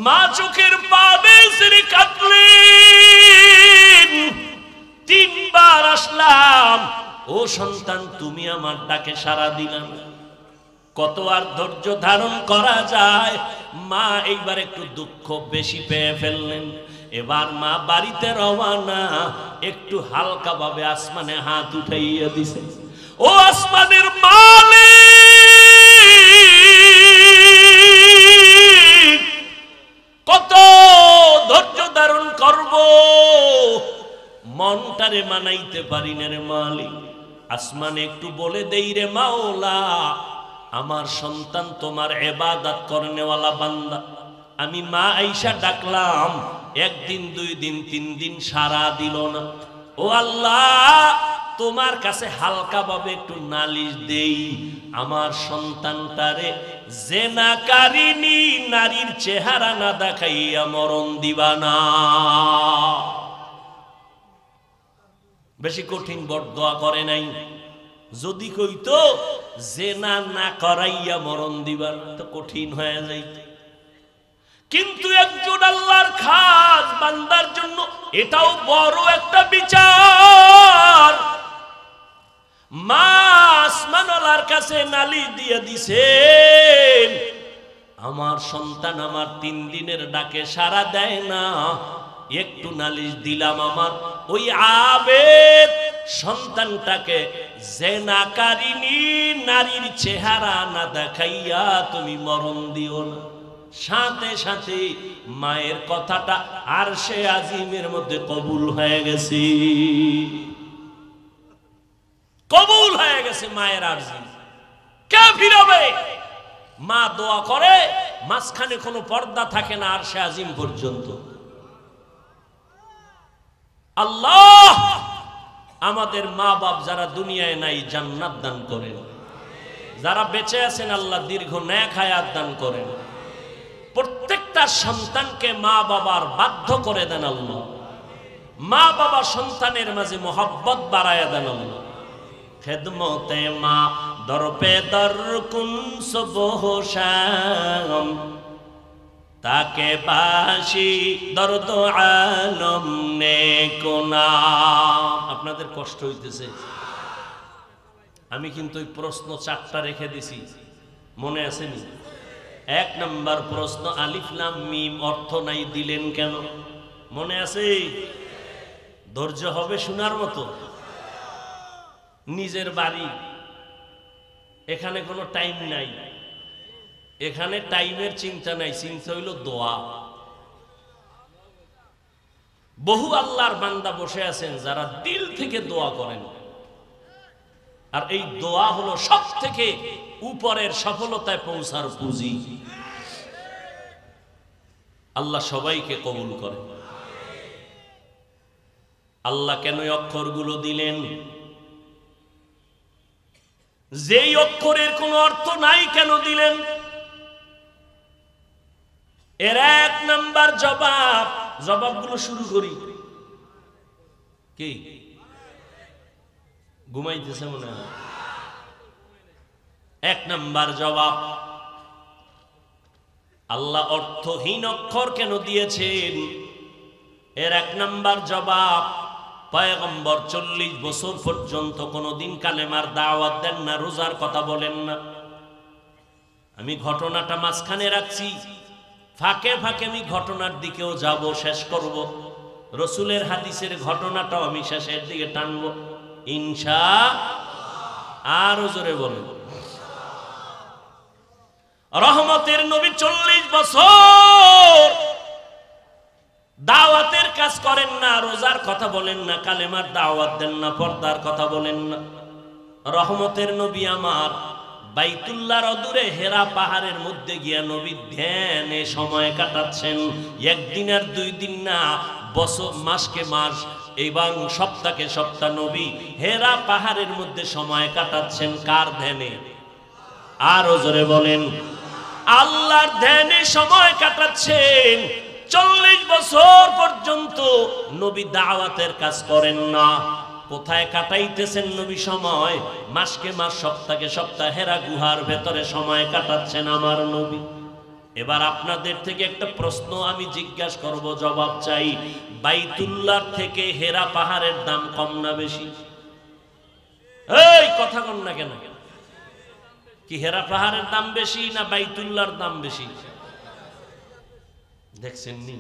মা চোখের পানি ছেড়ে কাঁদলেন। 3 বার আসলাম, ও সন্তান তুমি আমার ডাকে সাড়া দিলে না। কত আর ধৈর্য ধারণ করা যায়। মা এইবার একটু দুঃখ বেশি পেয়ে ফেললেন। এবার মা বাড়িতে রওনা। একটু হালকা ভাবে আসমানে হাত উঠাইয়া দিছে, ও আসমানের মালিক, কত ধৈর্য ধারণ করব, মনটারে মানাইতে পারি না রে মালিক। আসমানে একটু বলে দেই রে মাওলা, আমার সন্তান তোমার ইবাদত করনেওয়ালা বান্দা। আমি মা আয়েশা ডাকলাম, 1 দিন 2 দিন 3 দিন সারা দিল না। ও আল্লাহ, তোমার কাছে হালকা ভাবে একটু নালিশ দেই, আমার সন্তানটারে জেনাকারিনী নারীর চেহারা না দেখাইয়া মরণ দিবা না। বেশি কঠিন বরদোয়া করে নাই। যদি কইতো জেনা না করাইয়া মরণ দিবার, তো কঠিন হয়ে যাইত। কিন্তু একজন আল্লাহর খাস বান্দার জন্য এটাও বড় একটা বিচার। মা আসমানওয়ালার কাছে নালিশ দিয়ে দিছেন, আমার সন্তান আমার 3 দিনের ডাকে সাড়া দেয় না। একটু নালিশ দিলাম, আমার ওই আবেদ সন্তানটাকে জেনাকারিনী নারীর চেহারা না দেখাইয়া তুমি মরণ দিও না। সাথে সাথে মায়ের কথাটা আরশে আজিমের মধ্যে কবুল হয়ে গেছে, কবুল হয়ে গেছে মায়ের আরজি। কে ফিরাবে? মা দোয়া করে, মাঝখানে কোনো পর্দা থাকে না আরশে আজিম পর্যন্ত। আল্লাহ আমাদের মা বাপ যারা দুনিয়ায় নাই জান্নাত দান করেন, যারা বেঁচে আছেন আল্লাহ দীর্ঘ নেক হায়াত দান করেন। প্রত্যেকটা সন্তানকে মা বাবার বাধ্য করে দেন আল্লাহ। মা বাবা সন্তানের মাঝে মোহাব্বত বাড়ায়া দেন আল্লাহ। খেদমতে মা দরপে দর কুন সুবহ শাম, তাকে বাসি দর্দ আলম নে কোনা। আপনাদের কষ্ট হইতেছে, আমি কিন্তু ওই প্রশ্ন 4টা রেখে দিছি, মনে আসেনি? 1 নম্বর প্রশ্ন, আলিফ লাম মিম অর্থ নাই দিলেন কেন? মনে আছে? ধৈর্য হবে শোনার মতো। নিজের বাড়ি, এখানে কোনো টাইম নাই, এখানে টাইমের চিন্তা নাই, চিন্তা হইল দোয়া। বহু আল্লাহর বান্দা বসে আছেন যারা দিল থেকে দোয়া করেন, আর এই দোয়া হলো সব থেকে উপরের সফলতায় পৌঁছার পুঁজি। আল্লাহ সবাইকে কবুল করে। আল্লাহ কেন অক্ষরগুলো দিলেন? যেই অক্ষরের কোনো অর্থ নাই কেন দিলেন? এর 1 নাম্বার জবাবগুলো শুরু করি। কি ঘুমাইতেছে মনে হয়? 1 নাম্বার জবাব, আল্লাহ অর্থহীন অক্ষর কেন দিয়েছেন? এর 1 নাম্বার জবাব, পয়গম্বর 40 বছর পর্যন্ত কোনদিন কালেমার দাওয়াত দেন না, রোজার কথা বলেন না। আমি ঘটনাটা মাঝখানে রাখছি, ফাঁকে ফাঁকে আমি ঘটনার দিকেও যাব, শেষ করব। রসুলের হাদিসের ঘটনাটাও আমি শেষের দিকে টানব ইনশাআল্লাহ। আরো জোরে বলেন। রহমতের নবী 40 বছর দাওয়াতের কাজ করেন না, রোজার কথা বলেন না, কালেমার দাওয়াত দেন না, পর্দার কথা বলেন না। রহমতের নবী আমার বাইতুল্লাহর অদূরে হেরা পাহাড়ের মধ্যে গিয়া নবী ধ্যানে সময় কাটাচ্ছেন। 1 দিন আর 2 দিন না, বছর মাসকে মাস এবং সপ্তাহকে সপ্তাহ নবী হেরা পাহাড়ের মধ্যে সময় কাটাচ্ছেন। কার ধ্যানে? আরো জোরে বলেন। আল্লাহর ধ্যানে সময় কাটাচ্ছেন। 40 বছর পর্যন্ত নবী দাওয়াতের কাজ করেন না। কোথায় কাটাইতেছেন নবী সময়? মাসকে মাস, সপ্তাহকে সপ্তাহ হেরা গুহার ভেতরে সময় কাটাচ্ছেন আমার নবী। এবার আপনাদের থেকে একটা প্রশ্ন আমি জিজ্ঞাসা করব, জবাব চাই। বাইতুল্লাহ থেকে হেরা পাহাড়ের দাম কম না বেশি? এই কথা কন না কেন? কি হেরা পাহাড়ের দাম বেশি না বাইতুল্লাহর দাম বেশি? দেখছেন নি?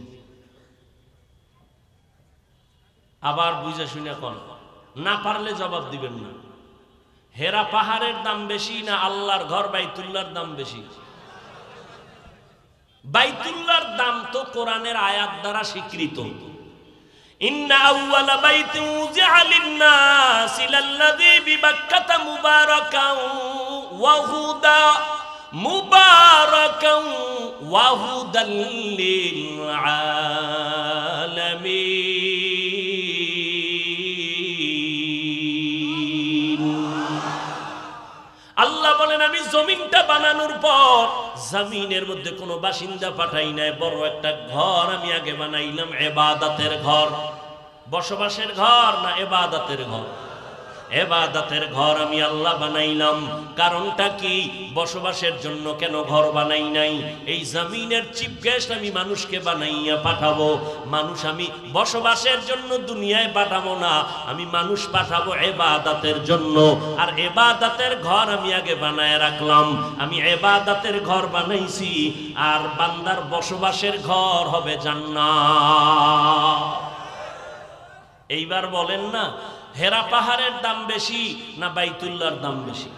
আবার বুঝে শুনে কোন, না পারলে জবাব দিবেন না। হেরা পাহাড়ের দাম বেশি না আল্লাহর ঘর বাইতুল্লাহর দাম বেশি? বাইতুল্লাহর দাম তো কোরআনের আয়াত দ্বারা স্বীকৃত। ইন্না আউওয়ালা বাইতিন উযিআ লিন-নাসি লাল্লাযী বিবাক্কাতা মুবারাকান ওয়া হুদা মুবারাকান ওয়া হুদাল লিল আলামিন। আল্লাহ বলেন, আমি জমিনটা বানানোর পর জমিনের মধ্যে কোনো বাসিন্দা পাঠাই নাই, বড় একটা ঘর আমি আগে বানাইলাম, ইবাদতের ঘর। বসবাসের ঘর না ইবাদতের ঘর? ইবাদতের ঘর আমি আল্লাহ বানাইলাম। কারণটা কি? বসবাসের জন্য কেন ঘর বানাই নাই? এই জমিনের চিফ গেস্ট আমি মানুষকে বানাইয়া পাঠাবো। মানুষ আমি বসবাসের জন্য দুনিয়ায় পাঠাবো না, আমি মানুষ পাঠাবো ইবাদতের জন্য। আর ইবাদতের ঘর আমি আগে বানায় রাখলাম। আমি ইবাদতের ঘর বানাইছি, আর বান্দার বসবাসের ঘর হবে জান্নাত। এইবার বলেন না, হেরা পাহাড়ের দাম বেশি না বাইতুল্লাহর দাম বেশি?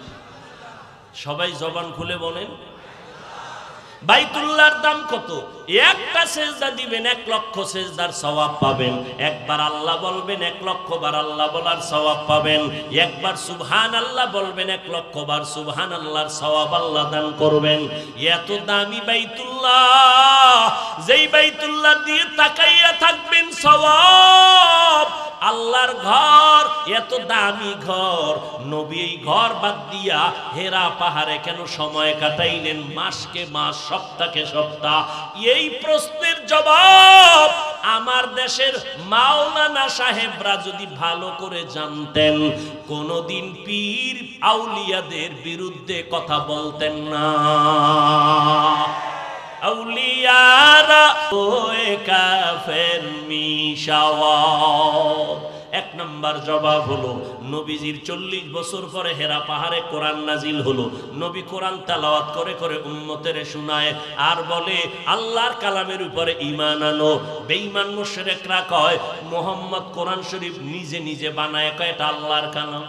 সবাই জবান খুলে বলেন। বাইতুল্লাহর দাম কত? একটা সেজদা দিবেন 1 লক্ষ সেজদার সওয়াব পাবেন। একবার আল্লাহ বলবেন 1 লক্ষ বার আল্লাহ বলার সওয়াব পাবেন। একবার সুবহানাল্লাহ বলবেন 1 লক্ষ বার সুবহানাল্লাহর সওয়াব আল্লাহ দান করবেন। এত দামি বাইতুল্লাহ, যেই বাইতুল্লাহ দিয়ে তাকাইয়া থাকবেন সওয়াব। আল্লাহর ঘর, এত দামি ঘর, নবী এই ঘর বাদ দিয়া হেরা পাহাড়ে কেন সময় কাটাইলেন? মাসকে মাস, সপ্তাহকে সপ্তাহ। এই প্রশ্নের জবাব আমার দেশের মাওলানা সাহেবরা যদি ভালো করে জানতেন, কোনদিন পীর আউলিয়াদের বিরুদ্ধে কথা বলতেন না। আউলিয়ারা ওয়ে কাফের মিশাওয়ার। 1 নাম্বার জবাব হলো, নবীজির 40 বছর পরে হেরা পাহাড়ে কোরআন নাজিল হলো। নবী কোরআন তেলাওয়াত করে করে উম্মতের শোনায় আর বলে আল্লাহর কালামের উপরে ঈমান আনো। বেঈমান মুশরিকরা কয় মুহাম্মদ কোরআন শরীফ নিজে নিজে বানায়, কয় এটা আল্লাহর কালাম।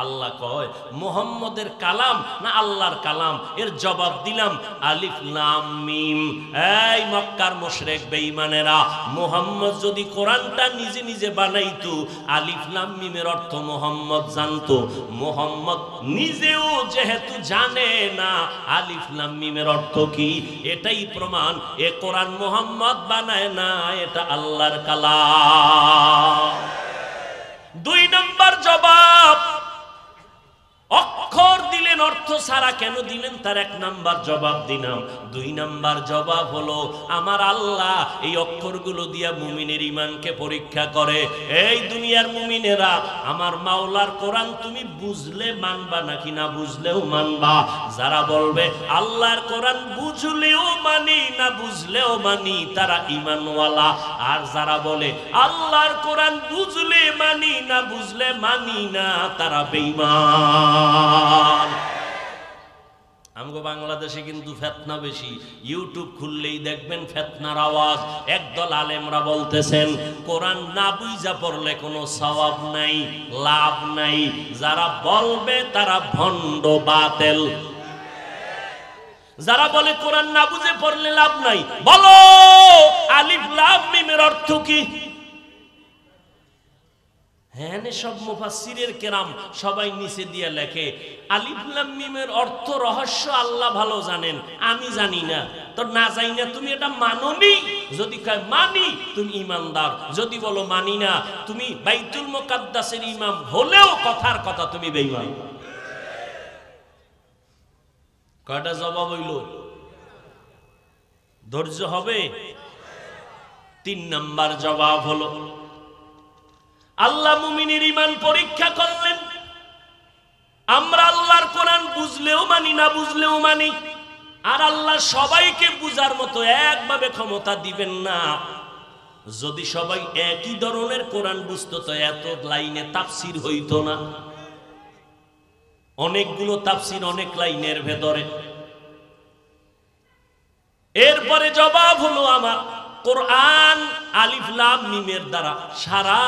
আল্লাহ কয় মুহাম্মদের কালাম না আল্লাহর কালাম? এর জবাব দিলাম আলিফ লাম মিম। এই মক্কার মুশরিক বেঈমানেরা, মুহাম্মদ যদি কোরআনটা নিজে নিজে বানাইতো, আলিফ লাম মিমের অর্থ মুহাম্মদ জানতো। মুহাম্মদ নিজেও যেহেতু জানে না আলিফ লাম মিমের অর্থ কি, এটাই প্রমাণ এ কোরআন মুহাম্মদ বানায় না, এটা আল্লাহর কালাম। 2 নাম্বার জবাব, অক্ষর দিলেন, অর্থ ছাড়া কেন দিলেন? তার 1 নাম্বার জবাব দিলাম। 2 নাম্বার জবাব হলো, আমার আল্লাহ এই অক্ষরগুলো দিয়া মুমিনের ঈমানকে পরীক্ষা করে। এই দুনিয়ার মুমিনেরা, আমার মাওলার কোরআন তুমি বুঝলে মানবা নাকি না বুঝলেও মানবা? যারা বলবে আল্লাহর কোরআন বুঝলেও মানি না বুঝলেও মানি, তারা ঈমানওয়ালা। আর যারা বলে আল্লাহর কোরআন বুঝলে মানি না বুঝলে মানি না, তারা বেঈমান। আমগো বাংলাদেশে কিন্তু ফিতনা বেশি। ইউটিউব খুললেই দেখবেন ফিতনার আওয়াজ। একদল আলেমরা বলতেছেন কোরআন না বুঝা পড়লে কোনো সওয়াব নাই, লাভ নাই। যারা বলবে তারা ভণ্ড, বাতিল। যারা বলে কোরআন না বুঝে পড়লে লাভ নাই, বলো আলিফ লাম মিমের অর্থ কি? হ্যাঁ, সব মুফাসসিরের কেরাম সবাই নিচে দিয়ে লেখে আলিফ লাম মিমের অর্থ রহস্য আল্লাহ ভালো জানেন, আমি জানি না। তো না জানি না তুমি এটা মানোনি? যদি কয় মানি, তুমি ঈমানদার। যদি বলো মানি না, তুমি বাইতুল মুকাদ্দাসের ইমাম হলেও কথার কথা তুমি বেঈমান। কয়টা জবাব হইল? ধৈর্য হবে। 3 নাম্বার জবাব হলো, আল্লাহ মুমিনের ঈমান পরীক্ষা করলেন। আমরা আল্লাহর কোরআন বুঝলেও মানি না বুঝলেও মানি। আর আল্লাহ সবাইকে বুঝার মতো একভাবে ক্ষমতা দিবেন না। যদি সবাই একই ধরনের কোরআন বুঝতো তো এত লাইনে তাফসির হইতো না। অনেকগুলো তাফসির অনেক লাইনের ভেতরে। এরপরে জবাব হলো আমার, কোরআন আলিফ লাম মিমের দ্বারা সারা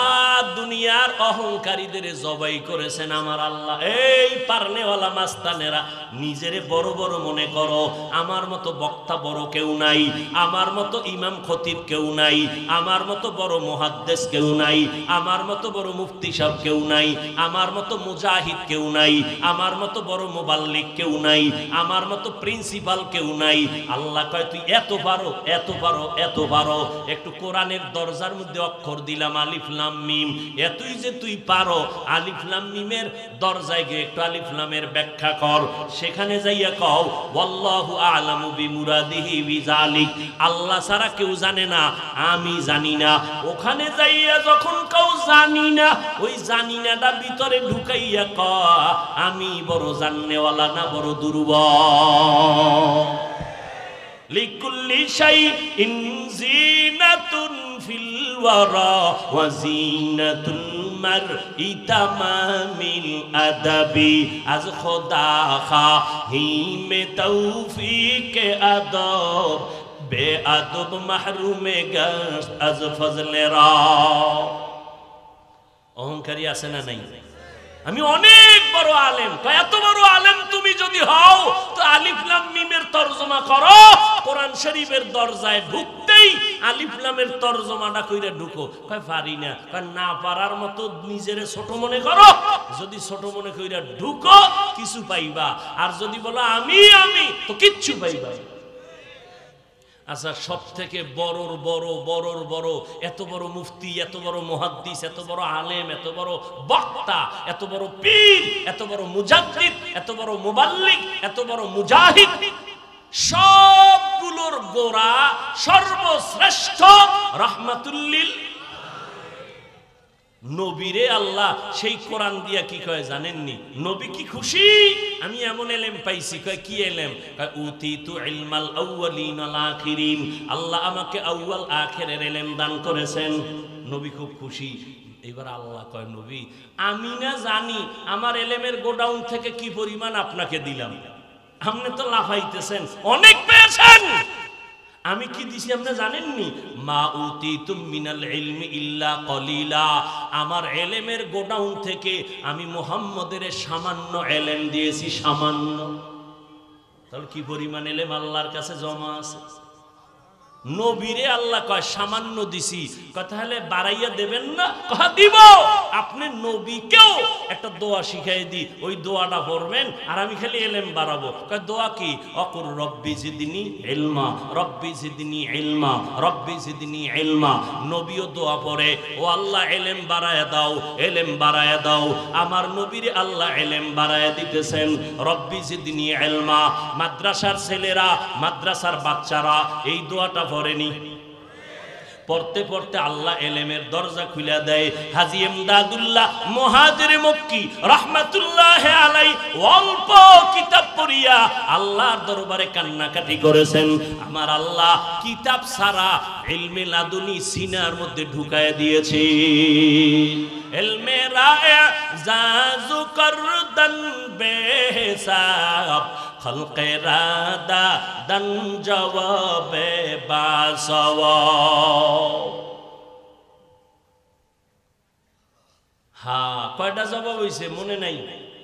দুনিয়ার অহংকারীদের জবাই করেছেন আমার আল্লাহ। এই পারনেওয়ালা মাস্তানেরা, নিজেরে বড় বড় মনে করো, আমার মতো বক্তা বড় কেউ নাই, আমার মতো ইমাম খতিব কেউ নাই, আমার মতো বড় মুহাদ্দিস কেউ নাই, আমার মতো বড় মুফতি সাহেব কেউ নাই, আমার মতো মুজাহিদ কেউ নাই, আমার মতো বড় মুবাল্লিগ কেউ নাই, আমার মতো প্রিন্সিপাল কেউ নাই। আল্লাহ কয় তুই এত পারো, এত পারো, এত পারো। একটু কোরআনের দরজার মধ্যে অক্ষর দিলাম আলিফ লাম মিম, এতই যে তুই পারো, আলিফ লাম মিমের দরজায় গিয়ে একটু আলিফ লামের ব্যাখ্যা কর। সেখানে যাইয়া কও ওয়াল্লাহু আ'লামু বিমুরাদিহি বিযালিক, আল্লাহ ছাড়া কেউ জানে না, আমি জানি না। ওখানে যাইয়া যখন কেউ জানি না, ওই জানি নাটা ভিতরে ঢুকাইয়া ক আমি বড় জাননেওয়ালা না বড় দুর্বল। লিকুল্লি শাইইন জিনাতুন ফিল ওয়ারা ওয়া জিনাতুল মারই তামামিল আদাবি আজ খোদা খাহিমে তৌফিকে আদব বে আদব মাহরুমে গশত আজ ফজলেরা। অহংকারী আছে না নাই? আমি অনেক বড় আলেম, তো এত বড় আলেম তুমি যদি হও তো আলিফ লাম মিমের তরজমা করো। কোরআন শরীফের দরজায় ঢুকতেই আলিফ লামের তরজমাটা কইরা ঢুকো। কয় পারি না, কয় না পারার মতো নিজেরে ছোট মনে করো। যদি ছোট মনে কইরা ঢুকো কিছু পাইবা, আর যদি বলো আমি আমি তো কিচ্ছু পাইবা। আচ্ছা, সব থেকে বড়র বড় বড়র বড়, এত বড় মুফতি, এত বড় মুহাদ্দিস, এত বড় আলেম, এত বড় বক্তা, এত বড় পীর, এত বড় মুজাদ্দিদ, এত বড় মুবাল্লিগ, এত বড় মুজাহিদ, সবগুলোর গোড়া সর্বশ্রেষ্ঠ রাহমাতুল লিল নবীরে আল্লাহ সেই কোরআন দিয়া কি কয় জানেননি? নবী কি খুশি, আমি এমন এলেম পাইছি। কয় কি এলেম? কয় উতিতু ইলমাল আউয়ালিন ওয়াল আখিরিন, আল্লাহ আমাকে আউয়াল আখিরের এলেম দান করেছেন। নবী খুব খুশি। এবার আল্লাহ কয় নবী আমি না জানি আমার এলেমের গোডাউন থেকে কি পরিমাণ আপনাকে দিলাম, আপনি তো লাফাইতেছেন, অনেক পেয়েছেন। আমি কি দিছি আপনি জানেননি? মা উতিতুম মিনাল ইলমি ইল্লা কলিলা, আমার এলেমের গোডাউন থেকে আমি মুহাম্মদের সামান্য এলেম দিয়েছি, সামান্য। তাহলে কি পরিমাণ এলেম আল্লাহর কাছে জমা আছে। নবীরে আল্লাহ কয় সামান্য দিছি। কথা হলে বাড়াইয়া দেবেন না? কথা দিব। আপনি নবীকেও একটা দোয়া শিখাই দি, ওই দোয়াটা পড়বেন আর আমি খালি এলেম বাড়াবো। কয় দোয়া কি? অকুর রব্বি জিদনি ইলমা, রব্বি জিদনি ইলমা, রব্বি জিদনি ইলমা। নবীও দোয়া পড়ে, ও আল্লাহ এলেম বাড়ায়া দাও, এলেম বাড়ায়া দাও। আমার নবীরে আল্লাহ এলেম বাড়ায়া দিতেছেন, রব্বি জিদনি ইলমা। মাদ্রাসার ছেলেরা, মাদ্রাসার বাচ্চারা এই দোয়াটা পড়েনি? পড়তে পড়তে আল্লাহ এলেমের দরজা খুলে দেয়। হাজী ইমদাদুল্লাহ মুহাজিরে মক্কি রাহমাতুল্লাহ আলাইহি অল্প কিতাব পড়িয়া আল্লাহর দরবারে কান্নাকাটি করেছেন। আমার আল্লাহ কিতাব ছাড়া ইলমে লাদুনি সিনার মধ্যে ঢুকায় দিয়েছে। ইলমে রায়ে জাজু করদন বেহিসাব খলকে রাদা দন জবাবে বাসওয়াব। হ্যাঁ, কয়টা জবাব হয়েছে মনে নাই?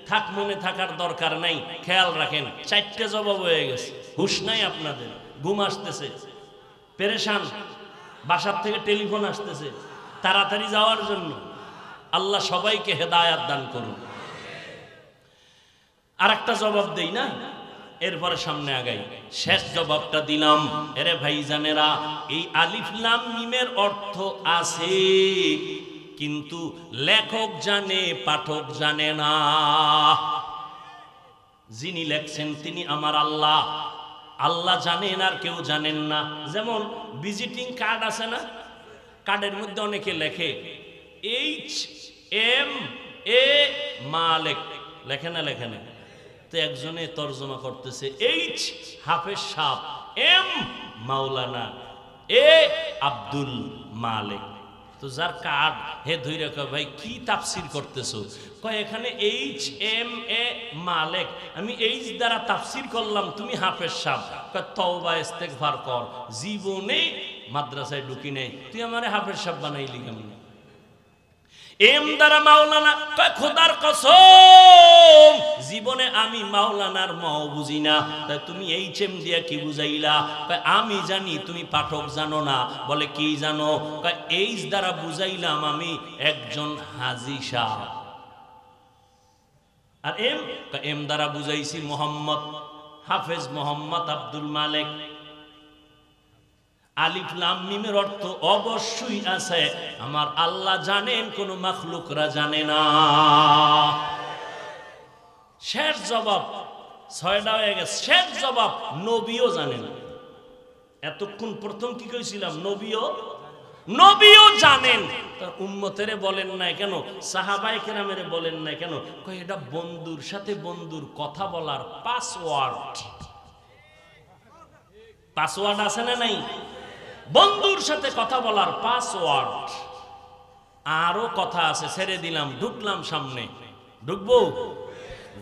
থাক, মনে থাকার দরকার নাই, খেয়াল রাখেন। 4টে জবাব হয়ে গেছে। হুশ নাই আপনাদের, ঘুম আসতেছে, পেরেশান, বাসার থেকে টেলিফোন আসতেছে তাড়াতাড়ি যাওয়ার জন্য। আল্লাহ সবাইকে হেদায়াত দান করুন। আর একটা জবাব দেই না, এরপরে সামনে আগাই। শেষ জবাবটা দিলাম, এরে ভাইজানেরা, এই আলিফ লাম মিমের অর্থ আছে, কিন্তু লেখক জানে, পাঠক জানে না। যিনি লেখছেন তিনি আমার আল্লাহ, আল্লাহ জানেন আর কেউ জানেন না। যেমন ভিজিটিং কার্ড আছে না, কার্ডের মধ্যে অনেকে লেখে HMA মালিক, লেখে না? লেখে না? তো একজনে তর্জমা করতেছে এইচ হাফেজ সাহেব, এম মাওলানা, এ আব্দুল মালিক। তো যার কার্ড হে ধৈর্য কয় ভাই কি তাফসির করতেছো? কয় এখানে এইচ এম এ মালিক, আমি এইচ দ্বারা তাফসির করলাম, তুমি হাফেজ সাহেব। কয় তওবা ইস্তেগফার কর, জীবনে মাদ্রাসায় ঢুকি নাই, তুই আমারে হাফেজ সাহেব বানাইলি কেমন? এম দ্বারা মাওলানা, কয় খোদার কসম জীবনে আমি মাওলানার ম বুঝি না, তাই তুমি এইচ এম দিয়া কি বুঝাইলা? কয় আমি জানি, তুমি পাঠক জানো না। বলে কি জানো? কয় এইচ দ্বারা বুঝাইলাম আমি একজন হাজী সাহেব। আর এম, কয় এম দ্বারা বুঝাইছি মোহাম্মদ, হাফেজ মোহাম্মদ আব্দুল মালিক। আলিফ লাম মিমের অর্থ অবশ্যই আছে, আমার আল্লাহ জানেন, কোন মাখলুকরা জানে না। শেষ জবাব, 6টা হয়ে গেছে, শেষ জবাব নবীও জানেন। এতক্ষণ প্রথম কি কইছিলাম? নবীও জানেন, তার উম্মতেরে বলেন নাই কেন? সাহাবায়ে কেরামেরে বলেন নাই কেন? কই এটা বন্ধুর সাথে বন্ধুর কথা বলার পাসওয়ার্ড। পাসওয়ার্ড আছে না নাই? বন্ধুর সাথে কথা বলার পাসওয়ার্ড। আরো কথা আছে, ছেড়ে দিলাম, ঢুকলাম সামনে। ঢুকবো?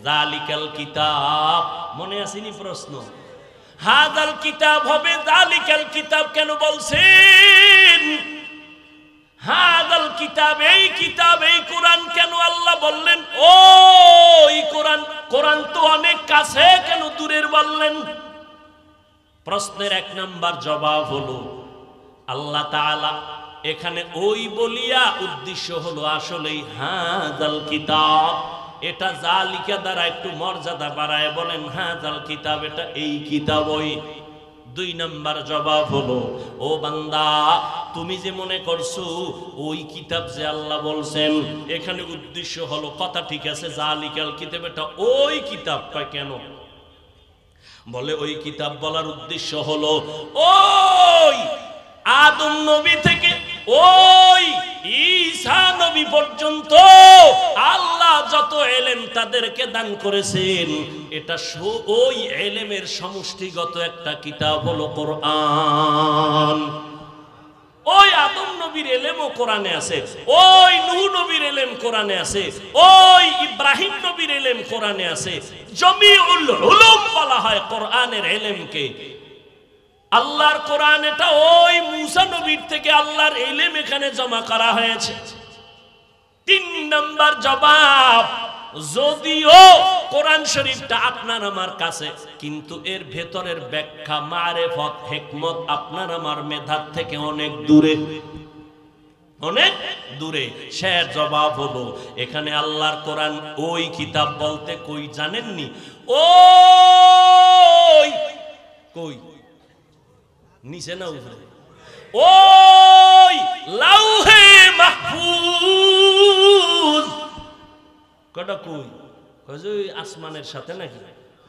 জালিকাল কিতাব, মনে আসেনি প্রশ্ন? হাযাল কিতাব হবে জালিকাল কিতাব কেন বলছেন? হাযাল কিতাব, এই কিতাব, এই কোরআন কেন আল্লাহ বললেন? ওই কোরআন, কোরআন তো অনেক কাছে, কেন দূরের বললেন? প্রশ্নের 1 নাম্বার জবাব হলো আল্লাহ তাআলা এখানে ওই বলিয়া উদ্দেশ্য হলো আসলেই হাযাল কিতাব, এটা জালিকা দ্বারা একটু মর্যাদা বাড়ায় বলেন হাযাল কিতাব, এটা এই কিতাব। ওই 2 নাম্বার জবাব হলো ও বান্দা, তুমি যে মনে করছো ওই কিতাব যে আল্লাহ বলছেন, এখানে উদ্দেশ্য হলো, কথা ঠিক আছে, জালিকাল কিতাব এটা ওই কিতাব। কয় কেন? বলে ওই কিতাব বলার উদ্দেশ্য হলো ওই আদম নবী থেকে ওই ঈসা নবী পর্যন্ত আল্লাহ যত ইলম তাদেরকে দান করেছেন, এটা ওই ইলমের সমষ্টিগত একটা কিতাব হলো কোরআন। ওই আদম নবীর ইলমও কোরআনে আছে, ওই নূহ নবীর ইলম কোরআনে আছে, ওই ইব্রাহিম নবীর ইলম কোরআনে আছে। জমিউল উলুম বলা হয় কোরআনের ইলমকে। আল্লাহর কোরআন এটা ওই মুসা নবীর থেকে আল্লাহর ইলম এখানে জমা করা হয়েছে। 3 নাম্বার জবাব, যদিও কোরআন শরীফটা আপনার আমার কাছে, কিন্তু এর ভেতরের ব্যাখ্যা, মারেফত, হিকমত আপনার আমার মেধার থেকে অনেক দূরে, অনেক দূরে। শেষ জবাব হলো এখানে আল্লাহর কোরআন ওই কিতাব বলতে কই জানেননি? ওই কই নিচে না উপরে? ওই লাউহে মাহফুজ। কটা কই? কই আসমানের সাথে নাকি?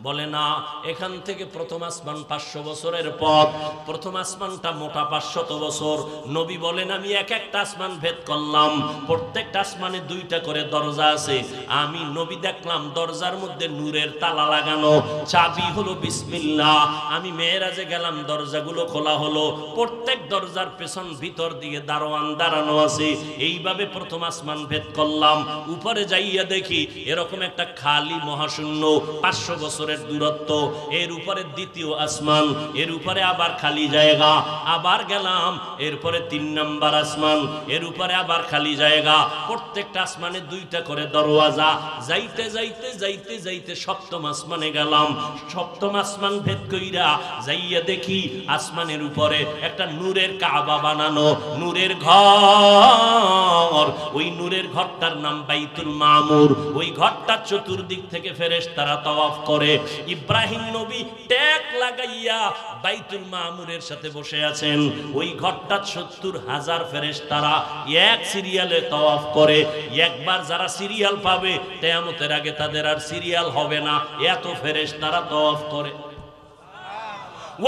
বলে না, এখান থেকে প্রথম আসমান 500 বছরের পথ। প্রথম আসমানটা মোটা 500 বছর। নবী বলেন আমি একটা আসমান ভেদ করলাম, প্রত্যেকটা আসমানে 2টা করে দরজা আছে। আমি নবী দেখলাম দরজার মধ্যে নূরের তালা লাগানো, চাবি হলো বিসমিল্লাহ। আমি মেরাজে গেলাম, দরজাগুলো খোলা হলো, প্রত্যেক দরজার পেছন ভিতর দিকে দারোয়ান দাঁড়ানো আছে। এইভাবে প্রথম আসমান ভেদ করলাম। উপরে যাইয়া দেখি এরকম একটা খালি মহাশূন্য, 500 বছর দূরত্ব। এর উপরে দ্বিতীয় আসমান, এর উপরে আবার খালি জায়গা। আবার গেলাম, এরপরে 3 নাম্বার আসমান, এর উপরে আবার খালি জায়গা। প্রত্যেকটা আসমানে 2টা করে দরওয়াজা। যাইতে যাইতে যাইতে যাইতে 7ম আসমানে গেলাম। 7ম আসমান ভেদ কইরা যাইয়া দেখি আসমানের উপরে একটা নূরের কাবা বানানো, নূরের ঘর। ওই নূরের ঘরটার নাম বাইতুল মামুর। ওই ঘরটা চতুর্দিক থেকে ফেরেশতারা তাওয়াফ করে। ইব্রাহিম নবী ট্যাগ লাগাইয়া বাইতুল মামুরের সাথে বসে আছেন। ওই ঘরটা 70,000 ফেরেশতারা এক সিরিয়ালে তাওয়াফ করে। একবার যারা সিরিয়াল পাবে কিয়ামতের আগে তাদের আর সিরিয়াল হবে না, এত ফেরেশতারা তাওয়াফ করে।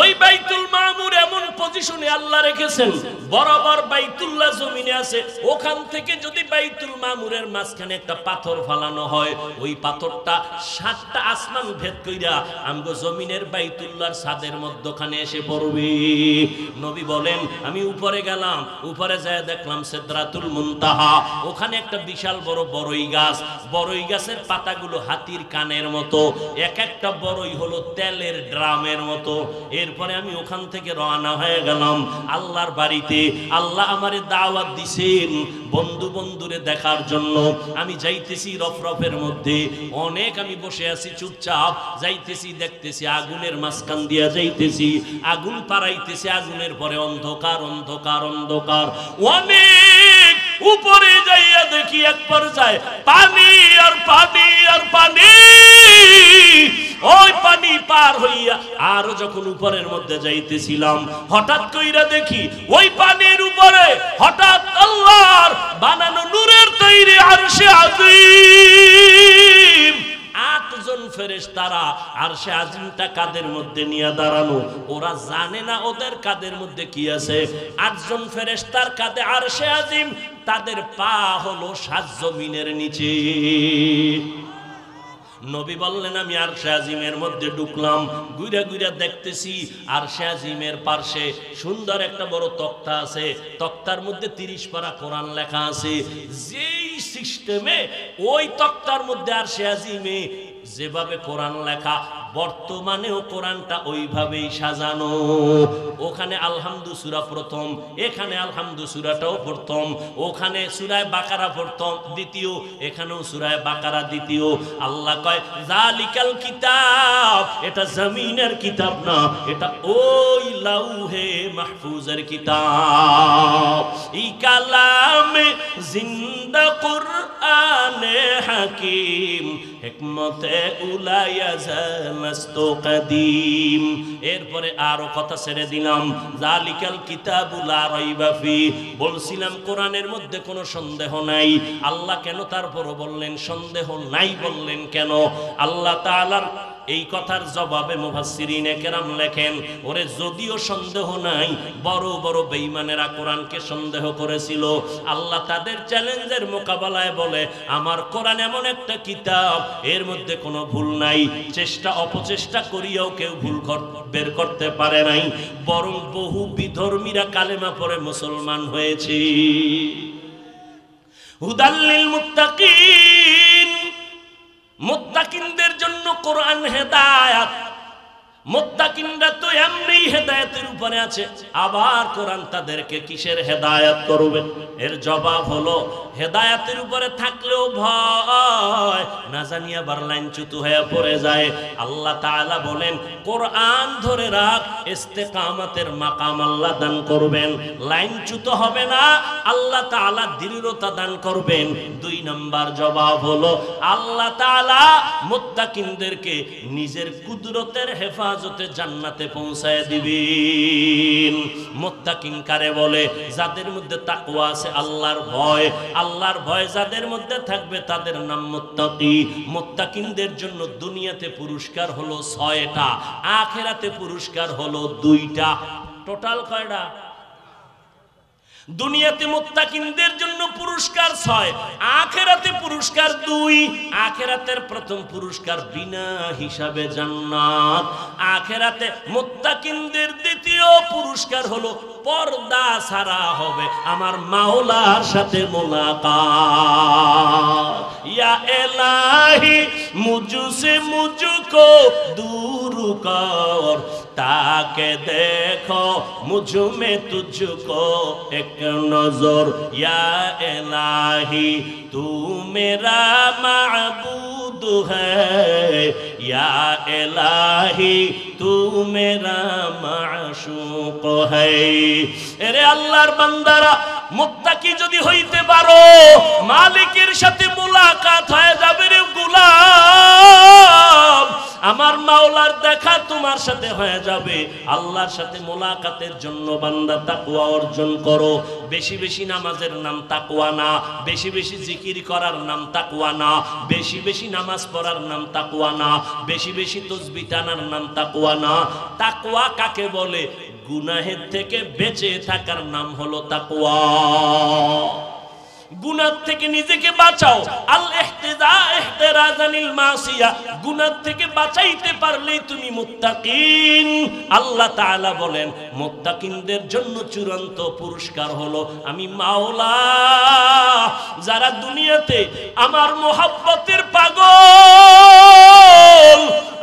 ওই বাইতুল মামুর এমন পজিশন পজিশনে আল্লাহ রেখেছেন, বরাবর বাইতুল্লাহ জমিনে আছে, ওখান থেকে যদি বাইতুল মামুরের মাঝখানে একটা পাথর ফালানো হয়, ওই পাথরটা 7টা আসমান ভেদ কইরা আমগো জমিনের বাইতুল্লাহর ছাদের মধ্যখানে এসে পড়বে। নবী বলেন আমি উপরে গেলাম, উপরে যায় দেখলাম সিদরাতুল মুনতাহা, ওখানে একটা বিশাল বড় বড়ই গাছ, বড়ই গাছের পাতাগুলো হাতির কানের মতো, এক একটা বড়ই হলো তেলের ড্রামের মতো। এরপরে আমি ওখান থেকে রওনা হয়ে গেলাম আল্লাহর বাড়িতে। আল্লাহ আমারে দাওয়াত দিছেন বন্ধু বন্ধুরে দেখার জন্য। আমি যাইতেছি রফরফের মধ্যে, অনেক আমি বসে আছি চুপচাপ, যাইতেছি দেখতেছি আগুনের মাঝখান দিয়া যাইতেছি, আগুন পারাইতেছি, আগুনের পরে অন্ধকার অন্ধকার অন্ধকার। অনেক উপরে যাইয়া দেখি এক পর্যায়ে পানি আর পানি আর পানি। ওই পানি পার হইয়া আর যখন উপরের মধ্যে যাইতেছিলাম, হঠাৎ কইরা দেখি ওই পানির উপরে হঠাৎ আল্লাহর বানানো নূরের তৈরি আরশে আজিম। 8 জন ফেরেশতারা আরশে আজিমটা কাদের মধ্যে নিয়ে দাঁড়ানো, ওরা জানে না ওদের কাদের মধ্যে কি আছে। 8 জন ফেরেশতার কাঁধে আরশে আজিম, তাদের পা হলো 7 জমিনের নিচে। নবী বললেন আমি আরশে আজিমের মধ্যে ঢুকলাম, ঘুরে ঘুরে দেখতেছি আরশে আজিমের পাশে সুন্দর একটা বড় তক্তা আছে, তক্তার মধ্যে 30 পারা কোরআন লেখা আছে। যেই সিস্টেমে ওই তক্তার মধ্যে আরশে আজিমে যেভাবে কোরআন লেখা, বর্তমানেও কোরআনটা ওইভাবেই সাজানো। ওখানে আলহামদু সূরা প্রথম, এখানে আলহামদু সূরাটাও প্রথম, ওখানে সূরায়ে বাকারা প্রথম দ্বিতীয়, এখানেও সূরায়ে বাকারা দ্বিতীয়। আল্লাহ কয় জালিকাল কিতাব, এটা জমিনের কিতাব না, এটা ওই লাউহে মাহফুজের কিতাব। ই কালামে জিন্দা কুরআনে হাকিম, হিকমতে উলায়া জামাস্তু কাদিম। এরপরে আরো কথা ছেড়ে দিলাম, জালিকাল কিতাবু লা রাইবা ফি, বলছিলাম কোরআনের মধ্যে কোনো সন্দেহ নাই। আল্লাহ কেন তারপরও বললেন সন্দেহ নাই, বললেন কেন? আল্লাহ তাআলার এই কথার জবাবে মুফাসসিরিনে কেরাম লেখেন, ওরে যদিও সন্দেহ নাই, বড় বড় বেঈমানেরা কোরআনকে সন্দেহ করেছিল। আল্লাহ তাদের চ্যালেঞ্জের মোকাবেলায় বলে আমার কোরআন এমন একটা কিতাব, এর মধ্যে কোনো ভুল নাই। চেষ্টা অপচেষ্টা করিয়াও কেউ ভুল বের করতে পারে নাই, বরং বহু বিধর্মীরা কালেমা পড়ে মুসলমান হয়েছে। হুদাল্লিল মুত্তাকিন, মুত্তাকিনদের জন্য কোরআন হেদায়েত। মুত্তাকিনরা তো এমনি হেদায়েতের উপরে আছে, আবার কোরআন তাদেরকে কিসের হেদায়েত করবে? এর জবাব হলো হেদায়েতের উপরে থাকলেও ভয় না জানি আবার লাইনচ্যুত হয়ে পড়ে যায়। আল্লাহ তাআলা বলেন কোরআন ধরে রাখ, ইস্তেকামতের মাকাম আল্লাহ দান করবেন, লাইনচ্যুত হবে না, আল্লাহ তাআলা দৃঢ়তা দান করবেন। 2 নাম্বার জবাব হলো আল্লাহ তাআলা মুত্তাকিনদেরকে নিজের কুদরতের হেফাজতে জান্নাতে পৌঁছায় দিবেন। মুত্তাকিন কারে বলে? যাদের মধ্যে তাকওয়া আছে, আল্লাহর ভয়। আল্লাহর ভয় যাদের মধ্যে থাকবে তাদের নাম মুত্তাকি। মুত্তাকিনদের জন্য দুনিয়াতে পুরস্কার হলো 6টা, আখিরাতে পুরস্কার হলো 2টা। টোটাল কয়টা? দুনিয়াতে মুত্তাকিনদের জন্য পুরস্কার 6, আখিরাতে পুরস্কার 2। আখিরাতের প্রথম পুরস্কার বিনা হিসাবে জান্নাত। আখিরাতে মুত্তাকিনদের দ্বিতীয় পুরস্কার হলো পর্দা ছাড়া হবে আমার মাওলার সাথে মুলাকাত। ইয়া ইলাহি মুঝসে মুঝকো দূর কর, তাকে দেখো মুঝ में तुझको एक नजर। या इलाही तू मेरा माबूद है, या इलाही तू मेरा माशूक है। এরে আল্লাহর বান্দারা, মুত্তাকি যদি হইতে পারো, মালিকের সাথে মুলাকাত হয়ে যাবে রে গোলাম। আমার মাওলার দেখা তোমার সাথে হয়ে যাবে। আল্লাহর সাথে মোলাকাতের জন্য বান্দা তাকওয়া অর্জন করো। বেশি বেশি নামাজের নাম তাকওয়া না, বেশি বেশি জিকির করার নাম তাকওয়া না, বেশি বেশি নামাজ পড়ার নাম তাকওয়া না, বেশি বেশি তাসবিহ টানার নাম তাকওয়া না। তাকওয়া কাকে বলে? গুনাহের থেকে বেঁচে থাকার নাম হলো তাকওয়া। গুনাহ থেকে নিজেকে বাঁচাও। আল ইহতিরাজানিল মাসিয়া, গুনাহ থেকে বাঁচাইতে পারলেই তুমি মুত্তাকিন। আল্লাহ তাআলা বলেন মুত্তাকিনদের জন্য চূড়ান্ত পুরস্কার হলো আমি মাওলা। যারা দুনিয়াতে আমার মোহাব্বতের পাগল,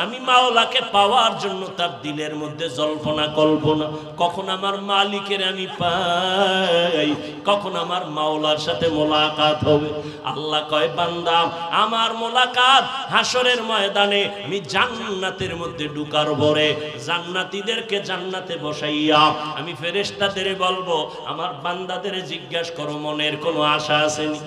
আমি মাওলাকে পাওয়ার জন্য তার দিলের মধ্যে জল্পনা কল্পনা, কখন আমার মালিকের আমি পাই, কখন আমার মাওলার সাথে মোলাকাত হবে। আল্লাহ কয় বান্দা আমার মোলাকাত হাসরের ময়দানে আমি জান্নাতের মধ্যে ঢুকার পরে জান্নাতীদেরকে জান্নাতে বসাইয়া আমি ফেরেশতাদের বলবো আমার বান্দাদের জিজ্ঞাসা করো মনের কোনো আশা আসেনি?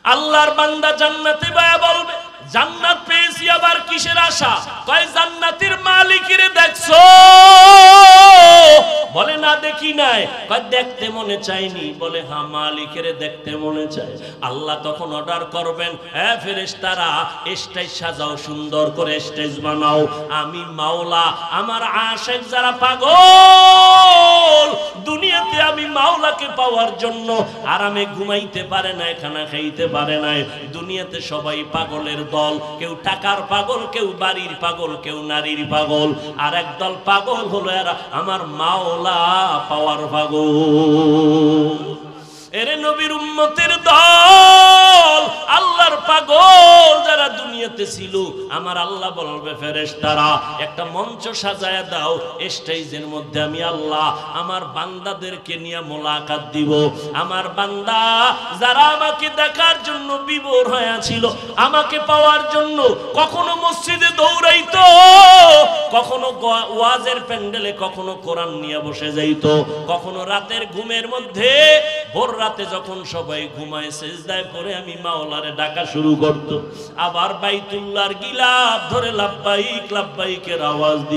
আল্লাহর বান্দা জান্নাতে বয়া বলবে জান্নাত পেয়েছি আবার কিসের আশা? কয় জান্নাতের মালিকরে দেখছো? বলে না দেখি নাই। কয় দেখতে মনে চাইনি? বলে হ্যাঁ মালিকেরে দেখতে মনে চায়। আল্লাহ তখন অর্ডার করবেন হ্যাঁ ফেরেশতারা স্টেজ সাজাও, সুন্দর করে স্টেজ বানাও। আমি মাওলা আমার আশিক যারা পাগল দুনিয়াতে আমি মাওলাকে পাওয়ার জন্য আরামে ঘুমাইতে পারে না, খানা খাইতে পারে না, দুনিয়াতে সবাই পাগলের দল, কেউ টাকার পাগল, কেউ বাড়ির পাগল, কেউ নারীর পাগল, আর একদল পাগল হলো এরা আমার মাওলা পাওয়ার পাগল। এরে নবীর উম্মতের দল, আল্লাহর পাগল যারা দুনিয়াতে ছিল, আমার আল্লাহ বলবে ফেরেশতারা একটা মঞ্চ সাজায়া দাও, স্টেজের মধ্যে আমি আল্লাহ আমার বান্দাদেরকে নিয়ে মোলাকাত দিব। আমার বান্দা যারা আমাকে দেখার জন্য বিভোর হয়ে ছিল, আমাকে পাওয়ার জন্য কখনো মসজিদে দৌড়াইতো, কখনো ওয়াজের প্যান্ডেলে, কখনো কোরআন নিয়ে বসে যাইতো, কখনো রাতের ঘুমের মধ্যে ভোর রাতে যখন সবাই ঘুমায় সিজদায় পড়ে আমি মাওলারে ডাকা শুরু করত। আবার বাইতুল্লাহর গিলাফ ধরে লাব্বাইক লাব্বাইকের আওয়াজ দিত।